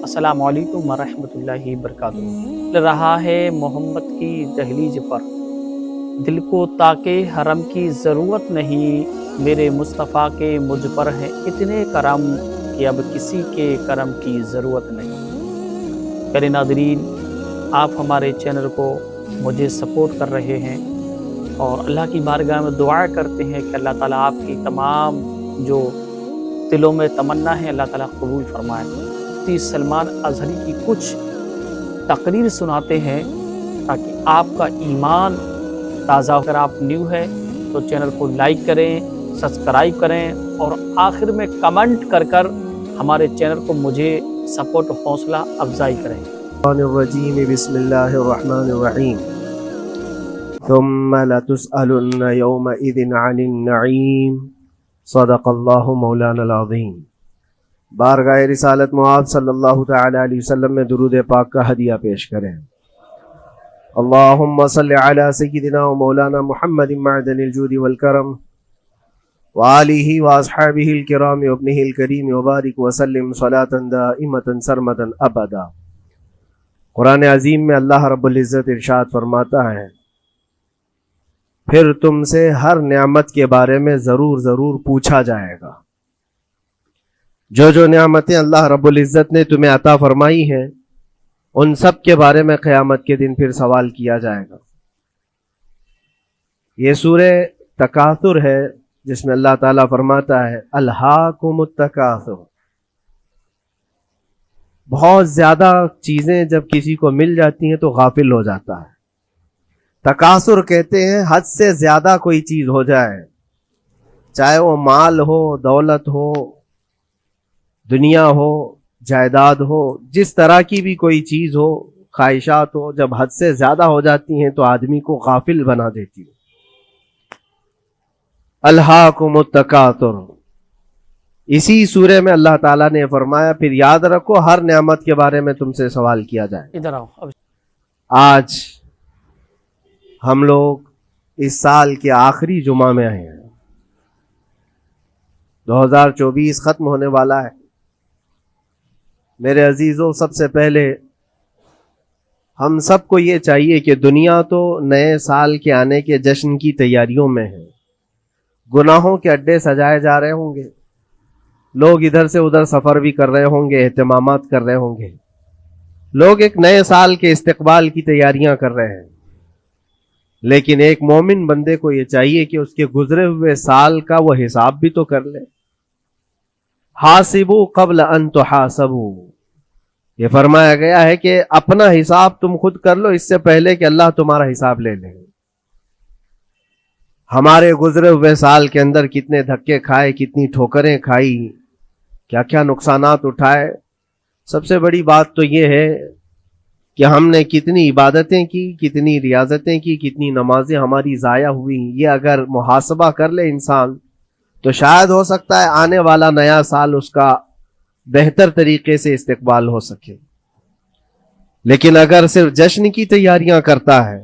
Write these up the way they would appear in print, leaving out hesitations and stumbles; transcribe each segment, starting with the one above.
السلام علیکم ورحمۃ اللہ وبرکاتہ۔ چل رہا ہے محمد کی دہلیز پر، دل کو تاکہ حرم کی ضرورت نہیں، میرے مصطفیٰ کے مجھ پر ہیں اتنے کرم کہ اب کسی کے کرم کی ضرورت نہیں۔ پیارے ناظرین، آپ ہمارے چینل کو مجھے سپورٹ کر رہے ہیں اور اللہ کی بارگاہ میں دعا کرتے ہیں کہ اللہ تعالیٰ آپ کی تمام جو دلوں میں تمنا ہے اللہ تعالیٰ قبول فرمائے۔ مفتی سلمان اظہری کی کچھ تقریر سناتے ہیں تاکہ آپ کا ایمان تازہ ہو۔ اگر آپ نیو ہے تو چینل کو لائک کریں، سبسکرائب کریں اور آخر میں کمنٹ کر ہمارے چینل کو مجھے سپورٹ حوصلہ افزائی کریں۔ الرجیم بسم اللہ الرحمن الرحیم ثم لتسألن یومئذ عن النعیم صدق اللہ مولانا العظیم۔ بارگاہ رسالت معاذ صلی اللہ تعالی علیہ وسلم میں درود پاک کا ہدیہ پیش کریں۔ اللہم صلی علی سیدنا و مولانا محمد معدن الجود والکرم وآلہ واصحابہ الکرام وابنہ الکریم وبارک وسلم صلاة دائمة سرمدا ابدا۔ قرآن عظیم میں اللہ رب العزت ارشاد فرماتا ہے، پھر تم سے ہر نعمت کے بارے میں ضرور پوچھا جائے گا۔ جو نعمتیں اللہ رب العزت نے تمہیں عطا فرمائی ہیں ان سب کے بارے میں قیامت کے دن پھر سوال کیا جائے گا۔ یہ سورہ تکاثر ہے جس میں اللہ تعالیٰ فرماتا ہے الہاکم التکاثر۔ بہت زیادہ چیزیں جب کسی کو مل جاتی ہیں تو غافل ہو جاتا ہے۔ تکاثر کہتے ہیں حد سے زیادہ کوئی چیز ہو جائے، چاہے وہ مال ہو، دولت ہو، دنیا ہو، جائیداد ہو، جس طرح کی بھی کوئی چیز ہو، خواہشات ہو، جب حد سے زیادہ ہو جاتی ہیں تو آدمی کو غافل بنا دیتی ہے۔ الہاکم التکاثر، اسی سورے میں اللہ تعالیٰ نے فرمایا پھر یاد رکھو ہر نعمت کے بارے میں تم سے سوال کیا جائے۔ ادھر آؤ۔ آج ہم لوگ اس سال کے آخری جمعہ میں آئے ہیں، 2024 ختم ہونے والا ہے۔ میرے عزیزوں، سب سے پہلے ہم سب کو یہ چاہیے کہ دنیا تو نئے سال کے آنے کے جشن کی تیاریوں میں ہے۔ گناہوں کے اڈے سجائے جا رہے ہوں گے، لوگ ادھر سے ادھر سفر بھی کر رہے ہوں گے، اہتمامات کر رہے ہوں گے، لوگ ایک نئے سال کے استقبال کی تیاریاں کر رہے ہیں۔ لیکن ایک مومن بندے کو یہ چاہیے کہ اس کے گزرے ہوئے سال کا وہ حساب بھی تو کر لے۔ حاسبوا قبل ان تحاسبوا، یہ فرمایا گیا ہے کہ اپنا حساب تم خود کر لو اس سے پہلے کہ اللہ تمہارا حساب لے لے۔ ہمارے گزرے ہوئے سال کے اندر کتنے دھکے کھائے، کتنی ٹھوکریں کھائی، کیا کیا نقصانات اٹھائے۔ سب سے بڑی بات تو یہ ہے کہ ہم نے کتنی عبادتیں کی، کتنی ریاضتیں کی، کتنی نمازیں ہماری ضائع ہوئی۔ یہ اگر محاسبہ کر لے انسان تو شاید ہو سکتا ہے آنے والا نیا سال اس کا بہتر طریقے سے استقبال ہو سکے۔ لیکن اگر صرف جشن کی تیاریاں کرتا ہے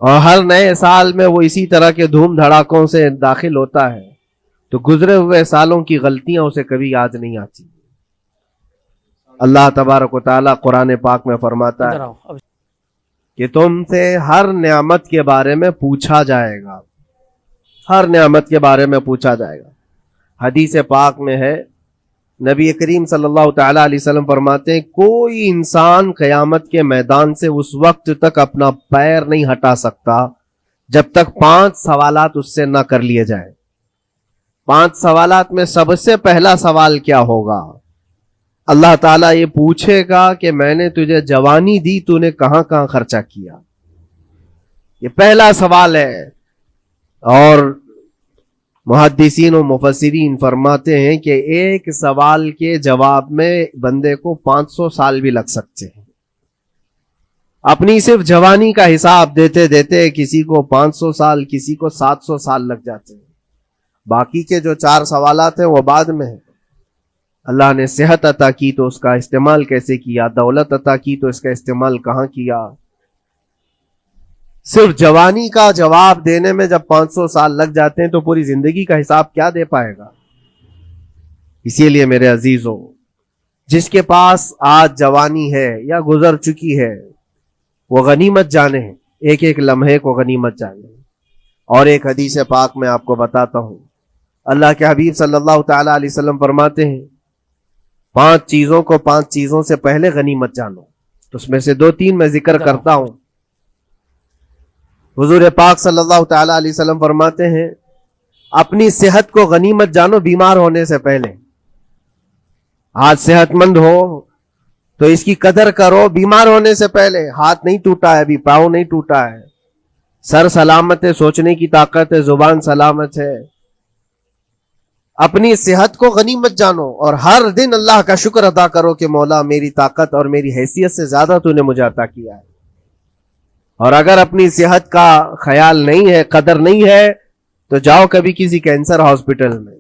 اور ہر نئے سال میں وہ اسی طرح کے دھوم دھڑاکوں سے داخل ہوتا ہے تو گزرے ہوئے سالوں کی غلطیاں اسے کبھی یاد نہیں آتی۔ اللہ تبارک و تعالیٰ قرآن پاک میں فرماتا ہے کہ تم سے ہر نعمت کے بارے میں پوچھا جائے گا، ہر نعمت کے بارے میں پوچھا جائے گا۔ حدیث پاک میں ہے، نبی کریم صلی اللہ تعالی علیہ وسلم فرماتے ہیں کوئی انسان قیامت کے میدان سے اس وقت تک اپنا پیر نہیں ہٹا سکتا جب تک 5 سوالات اس سے نہ کر لیے جائیں۔ 5 سوالات میں سب سے پہلا سوال کیا ہوگا؟ اللہ تعالیٰ یہ پوچھے گا کہ میں نے تجھے جوانی دی، تو نے کہاں کہاں خرچہ کیا؟ یہ پہلا سوال ہے۔ اور محدثین و مفسرین فرماتے ہیں کہ ایک سوال کے جواب میں بندے کو 500 سال بھی لگ سکتے ہیں۔ اپنی صرف جوانی کا حساب دیتے دیتے کسی کو 500 سال، کسی کو 700 سال لگ جاتے ہیں۔ باقی کے جو 4 سوالات ہیں وہ بعد میں ہیں۔ اللہ نے صحت عطا کی تو اس کا استعمال کیسے کیا، دولت عطا کی تو اس کا استعمال کہاں کیا۔ صرف جوانی کا جواب دینے میں جب 500 سال لگ جاتے ہیں تو پوری زندگی کا حساب کیا دے پائے گا؟ اسی لیے میرے عزیزوں، جس کے پاس آج جوانی ہے یا گزر چکی ہے وہ غنیمت جانے، ایک ایک لمحے کو غنیمت جانے۔ اور ایک حدیث پاک میں آپ کو بتاتا ہوں، اللہ کے حبیب صلی اللہ تعالی علیہ وسلم فرماتے ہیں 5 چیزوں کو 5 چیزوں سے پہلے غنیمت جانو، تو اس میں سے 2-3 میں ذکر کرتا ہوں۔ حضور پاک صلی اللہ تعالی علیہ وسلم فرماتے ہیں اپنی صحت کو غنیمت جانو بیمار ہونے سے پہلے۔ آج صحت مند ہو تو اس کی قدر کرو بیمار ہونے سے پہلے۔ ہاتھ نہیں ٹوٹا ہے، ابھی پاؤں نہیں ٹوٹا ہے، سر سلامت ہے، سوچنے کی طاقت ہے، زبان سلامت ہے۔ اپنی صحت کو غنیمت جانو اور ہر دن اللہ کا شکر ادا کرو کہ مولا میری طاقت اور میری حیثیت سے زیادہ تو نے مجھے عطا کیا ہے۔ اور اگر اپنی صحت کا خیال نہیں ہے، قدر نہیں ہے، تو جاؤ کبھی کسی کینسر ہاسپٹل میں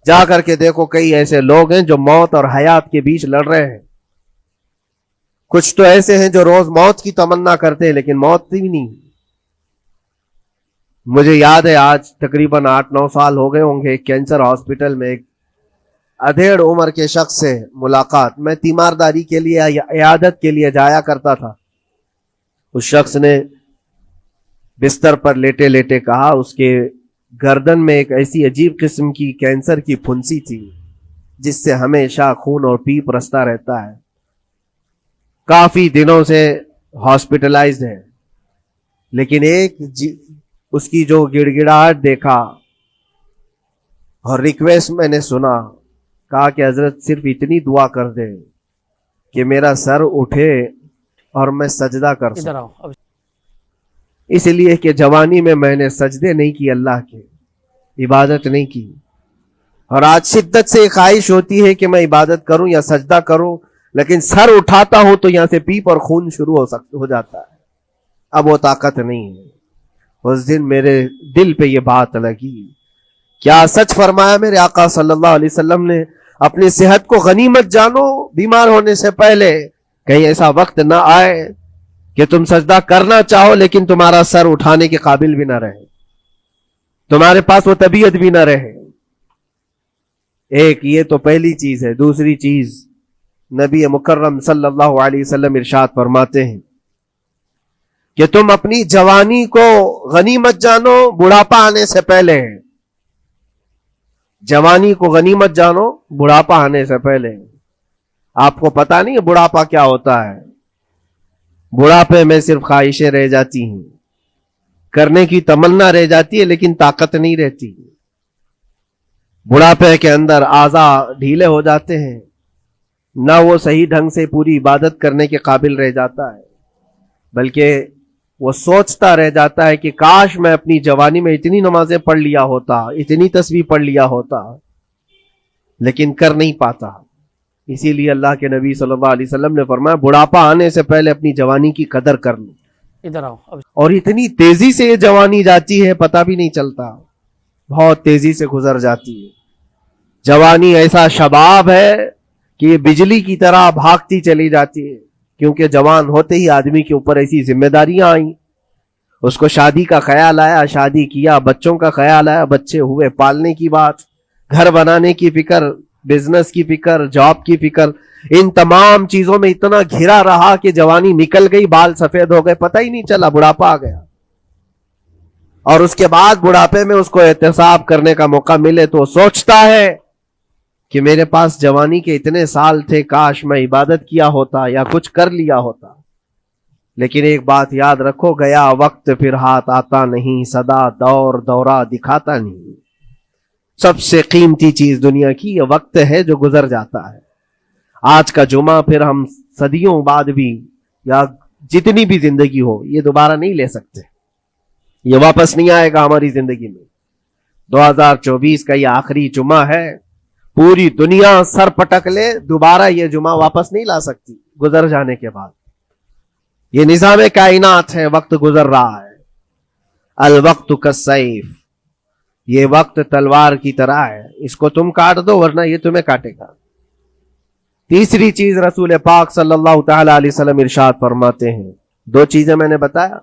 جا کر کے دیکھو، کئی ایسے لوگ ہیں جو موت اور حیات کے بیچ لڑ رہے ہیں۔ کچھ تو ایسے ہیں جو روز موت کی تمنا کرتے ہیں لیکن موت بھی نہیں۔ مجھے یاد ہے آج تقریباً 8-9 سال ہو گئے ہوں گے، ایک کینسر ہاسپٹل میں ایک ادھیڑ عمر کے شخص سے ملاقات، میں تیمارداری کے لیے یا عیادت کے لیے جایا کرتا تھا۔ اس شخص نے بستر پر لیٹے لیٹے کہا اس کے گردن میں ایک ایسی عجیب قسم کی کینسر کی پھنسی تھی جس سے ہمیشہ خون اور پیپ رستا رہتا ہے، کافی دنوں سے ہاسپٹلائزڈ ہے، لیکن اس کی جو گڑ گڑاہٹ دیکھا اور ریکویسٹ میں نے سنا، کہا کہ حضرت صرف اتنی دعا کر دے کہ میرا سر اٹھے اور میں سجدہ کر سکوں۔ اس لیے کہ جوانی میں نے سجدے نہیں کی، اللہ کے عبادت نہیں کی، اور آج شدت سے خواہش ہوتی ہے کہ میں عبادت کروں یا سجدہ کروں، لیکن سر اٹھاتا ہوں تو یہاں سے پیپ اور خون شروع ہو جاتا ہے، اب وہ طاقت نہیں ہے۔ اس دن میرے دل پہ یہ بات لگی، کیا سچ فرمایا میرے آقا صلی اللہ علیہ وسلم نے، اپنی صحت کو غنیمت جانو بیمار ہونے سے پہلے، کہیں ایسا وقت نہ آئے کہ تم سجدہ کرنا چاہو لیکن تمہارا سر اٹھانے کے قابل بھی نہ رہے، تمہارے پاس وہ طبیعت بھی نہ رہے۔ ایک یہ تو پہلی چیز ہے۔ دوسری چیز، نبی مکرم صلی اللہ علیہ وسلم ارشاد فرماتے ہیں کہ تم اپنی جوانی کو غنیمت جانو بڑھاپا آنے سے پہلے۔ جوانی کو غنیمت جانو بڑھاپا آنے سے پہلے۔ آپ کو پتا نہیں بڑھاپا کیا ہوتا ہے؟ بڑھاپے میں صرف خواہشیں رہ جاتی ہیں، کرنے کی تمنا رہ جاتی ہے لیکن طاقت نہیں رہتی۔ بڑھاپے کے اندر اعضاء ڈھیلے ہو جاتے ہیں، نہ وہ صحیح ڈھنگ سے پوری عبادت کرنے کے قابل رہ جاتا ہے، بلکہ وہ سوچتا رہ جاتا ہے کہ کاش میں اپنی جوانی میں اتنی نمازیں پڑھ لیا ہوتا، اتنی تسبیح پڑھ لیا ہوتا، لیکن کر نہیں پاتا۔ اسی لیے اللہ کے نبی صلی اللہ علیہ وسلم نے فرمایا بڑھاپا آنے سے پہلے اپنی جوانی کی قدر کر لو۔ ادھر آؤ۔ اور اتنی تیزی سے یہ جوانی جاتی ہے پتہ بھی نہیں چلتا، بہت تیزی سے گزر جاتی ہے۔ جوانی ایسا شباب ہے کہ یہ بجلی کی طرح بھاگتی چلی جاتی ہے، کیونکہ جوان ہوتے ہی آدمی کے اوپر ایسی ذمہ داریاں آئیں، اس کو شادی کا خیال آیا، شادی کیا، بچوں کا خیال آیا، بچے ہوئے، پالنے کی بات، گھر بنانے کی فکر، بزنس کی فکر، جاب کی فکر، ان تمام چیزوں میں اتنا گھرا رہا کہ جوانی نکل گئی، بال سفید ہو گئے، پتہ ہی نہیں چلا، بڑھاپا آ گیا۔ اور اس کے بعد بڑھاپے میں اس کو احتساب کرنے کا موقع ملے تو سوچتا ہے کہ میرے پاس جوانی کے اتنے سال تھے، کاش میں عبادت کیا ہوتا یا کچھ کر لیا ہوتا۔ لیکن ایک بات یاد رکھو، گیا وقت پھر ہاتھ آتا نہیں، سدا دور دورہ دکھاتا نہیں۔ سب سے قیمتی چیز دنیا کی یہ وقت ہے جو گزر جاتا ہے۔ آج کا جمعہ پھر ہم صدیوں بعد بھی یا جتنی بھی زندگی ہو یہ دوبارہ نہیں لے سکتے، یہ واپس نہیں آئے گا ہماری زندگی میں۔ 2024 کا یہ آخری جمعہ ہے، پوری دنیا سر پٹک لے دوبارہ یہ جمعہ واپس نہیں لا سکتی گزر جانے کے بعد۔ یہ نظام کائنات ہے، وقت گزر رہا ہے۔ الوقت کالسیف، یہ وقت تلوار کی طرح ہے، اس کو تم کاٹ دو ورنہ یہ تمہیں کاٹے گا۔ تیسری چیز رسول پاک صلی اللہ تعالی علیہ وسلم ارشاد فرماتے ہیں، 2 چیزیں میں نے بتایا،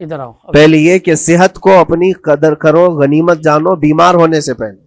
ادھر آؤ۔ پہلی یہ کہ صحت کو اپنی قدر کرو، غنیمت جانو بیمار ہونے سے پہلے۔